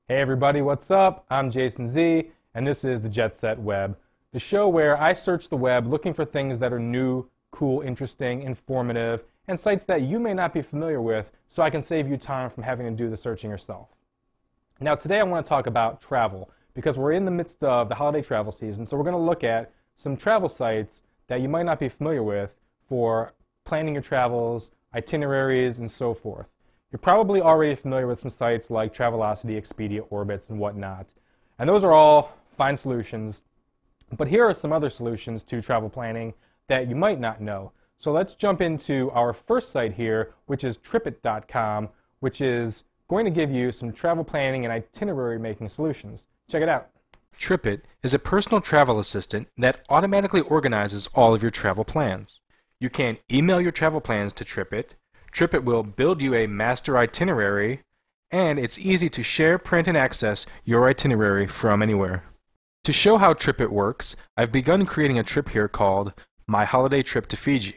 Hey everybody, what's up? I'm Jason Z, and this is the JetSet Web, the show where I search the web looking for things that are new, cool, interesting, informative, and sites that you may not be familiar with, so I can save you time from having to do the searching yourself. Now today I want to talk about travel, because we're in the midst of the holiday travel season, so we're going to look at some travel sites that you might not be familiar with for planning your travels, itineraries, and so forth. You're probably already familiar with some sites like Travelocity, Expedia, Orbitz, and whatnot. And those are all fine solutions. But here are some other solutions to travel planning that you might not know. So let's jump into our first site here, which is tripit.com, which is going to give you some travel planning and itinerary making solutions. Check it out. Tripit is a personal travel assistant that automatically organizes all of your travel plans. You can email your travel plans to Tripit. Tripit will build you a master itinerary, and it's easy to share, print, and access your itinerary from anywhere. To show how Tripit works, I've begun creating a trip here called My Holiday Trip to Fiji.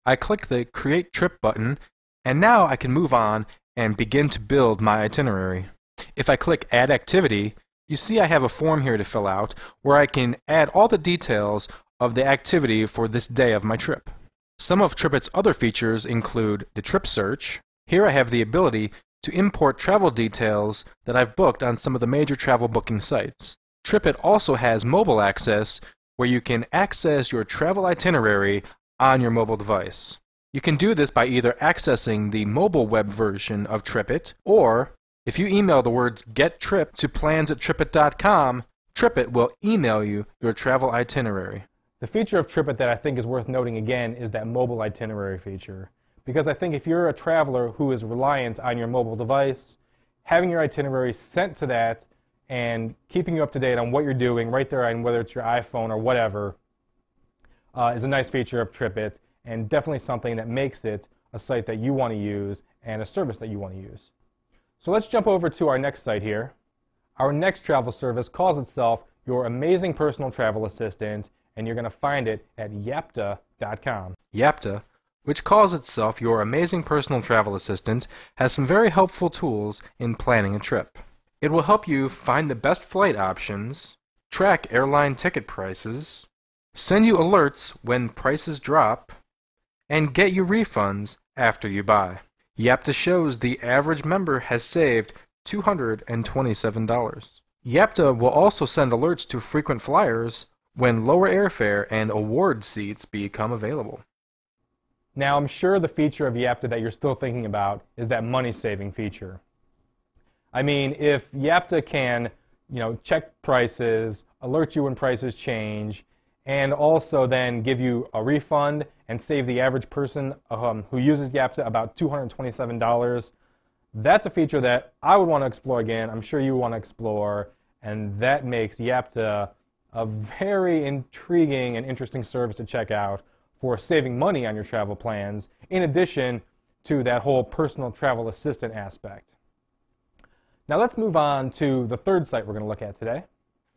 I click the Create Trip button, and now I can move on and begin to build my itinerary. If I click Add Activity, you see I have a form here to fill out where I can add all the details of the activity for this day of my trip. Some of Tripit's other features include the trip search. Here I have the ability to import travel details that I've booked on some of the major travel booking sites. Tripit also has mobile access where you can access your travel itinerary on your mobile device. You can do this by either accessing the mobile web version of Tripit, or if you email the words Get Trip to plans@tripit.com, Tripit will email you your travel itinerary. The feature of Tripit that I think is worth noting again is that mobile itinerary feature. Because I think if you're a traveler who is reliant on your mobile device, having your itinerary sent to that and keeping you up to date on what you're doing right there on whether it's your iPhone or whatever is a nice feature of Tripit, and definitely something that makes it a site that you want to use and a service that you want to use. So let's jump over to our next site here. Our next travel service calls itself Your Amazing Personal Travel Assistant, and you're going to find it at yapta.com. Yapta, which calls itself Your Amazing Personal Travel Assistant, has some very helpful tools in planning a trip. It will help you find the best flight options, track airline ticket prices, send you alerts when prices drop, and get you refunds after you buy. Yapta shows the average member has saved $227. Yapta will also send alerts to frequent flyers when lower airfare and award seats become available. Now, I'm sure the feature of Yapta that you're still thinking about is that money-saving feature. I mean, if Yapta can, check prices, alert you when prices change, and also then give you a refund and save the average person who uses Yapta about $227, that's a feature that I would want to explore again. I'm sure you want to explore, and that makes Yapta a very intriguing and interesting service to check out for saving money on your travel plans, in addition to that whole personal travel assistant aspect. Now let's move on to the third site we're going to look at today.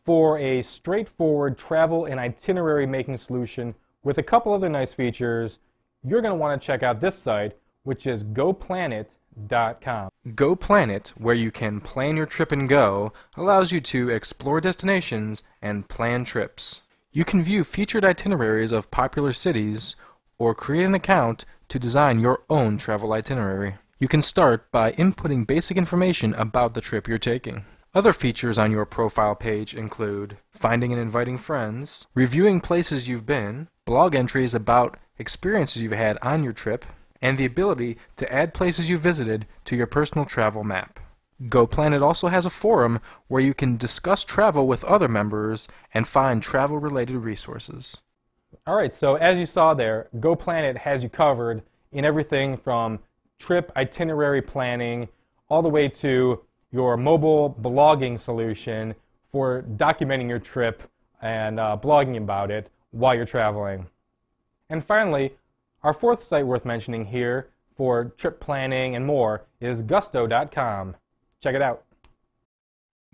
For a straightforward travel and itinerary making solution with a couple other nice features, you're going to want to check out this site, which is GoPlanet.com. GoPlanet, where you can plan your trip and go, allows you to explore destinations and plan trips. You can view featured itineraries of popular cities or create an account to design your own travel itinerary. You can start by inputting basic information about the trip you're taking. Other features on your profile page include finding and inviting friends, reviewing places you've been, blog entries about experiences you've had on your trip, and the ability to add places you visited to your personal travel map. GoPlanet also has a forum where you can discuss travel with other members and find travel-related resources. All right, so as you saw there, GoPlanet has you covered in everything from trip itinerary planning all the way to your mobile blogging solution for documenting your trip and blogging about it while you're traveling. And finally, our fourth site worth mentioning here for trip planning and more is Gusto.com. Check it out.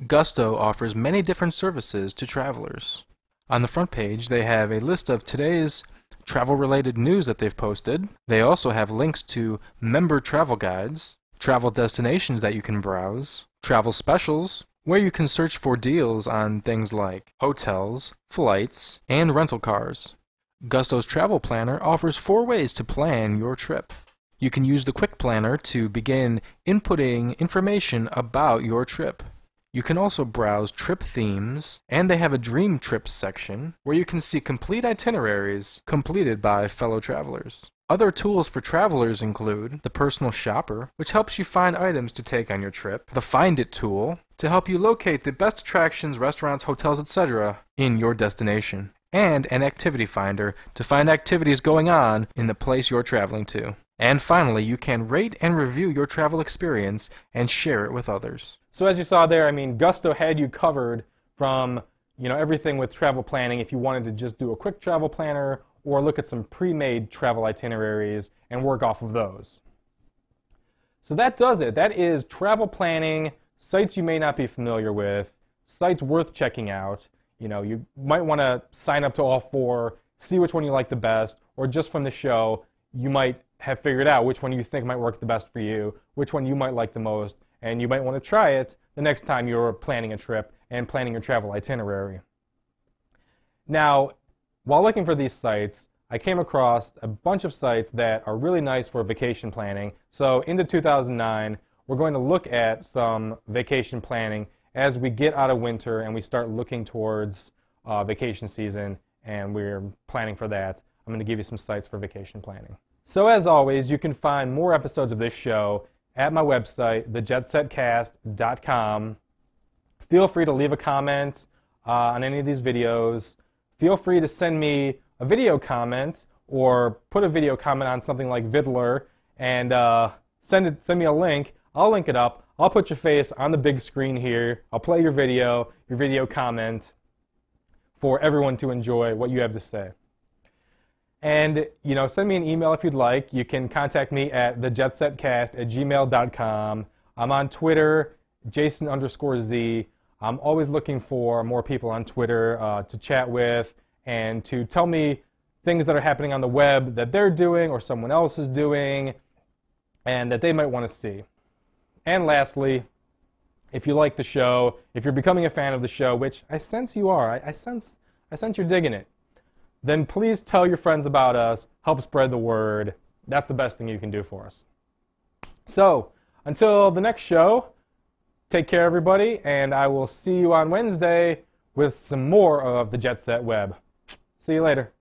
Gusto offers many different services to travelers. On the front page, they have a list of today's travel-related news that they've posted. They also have links to member travel guides, travel destinations that you can browse, travel specials, where you can search for deals on things like hotels, flights, and rental cars. Gusto's Travel Planner offers 4 ways to plan your trip. You can use the Quick Planner to begin inputting information about your trip. You can also browse trip themes, and they have a Dream Trips section where you can see complete itineraries completed by fellow travelers. Other tools for travelers include the Personal Shopper, which helps you find items to take on your trip, the Find It tool, to help you locate the best attractions, restaurants, hotels, etc. in your destination, and an Activity Finder to find activities going on in the place you're traveling to. And finally, you can rate and review your travel experience and share it with others. So as you saw there, I mean, Gusto had you covered from, everything with travel planning if you wanted to just do a quick travel planner or look at some pre-made travel itineraries and work off of those. So that does it. That is travel planning, sites you may not be familiar with, sites worth checking out. You might want to sign up to all 4, see which one you like the best, or just from the show, you might have figured out which one you think might work the best for you, which one you might like the most, and you might want to try it the next time you're planning a trip and planning your travel itinerary. Now, while looking for these sites, I came across a bunch of sites that are really nice for vacation planning. So into 2009, we're going to look at some vacation planning as we get out of winter and we start looking towards vacation season, and we're planning for that. I'm going to give you some sites for vacation planning. So as always, you can find more episodes of this show at my website, thejetsetcast.com. Feel free to leave a comment on any of these videos. Feel free to send me a video comment or put a video comment on something like Vidler and send me a link. I'll link it up. I'll put your face on the big screen here. I'll play your video comment for everyone to enjoy what you have to say. And, send me an email if you'd like. You can contact me at thejetsetcast@gmail.com. I'm on Twitter, Jason_Z. I'm always looking for more people on Twitter to chat with and to tell me things that are happening on the web that they're doing or someone else is doing and that they might want to see. And lastly, if you like the show, if you're becoming a fan of the show, which I sense you are, I sense you're digging it, then please tell your friends about us, help spread the word. That's the best thing you can do for us. So, until the next show, take care everybody, and I will see you on Wednesday with some more of the JetSet Web. See you later.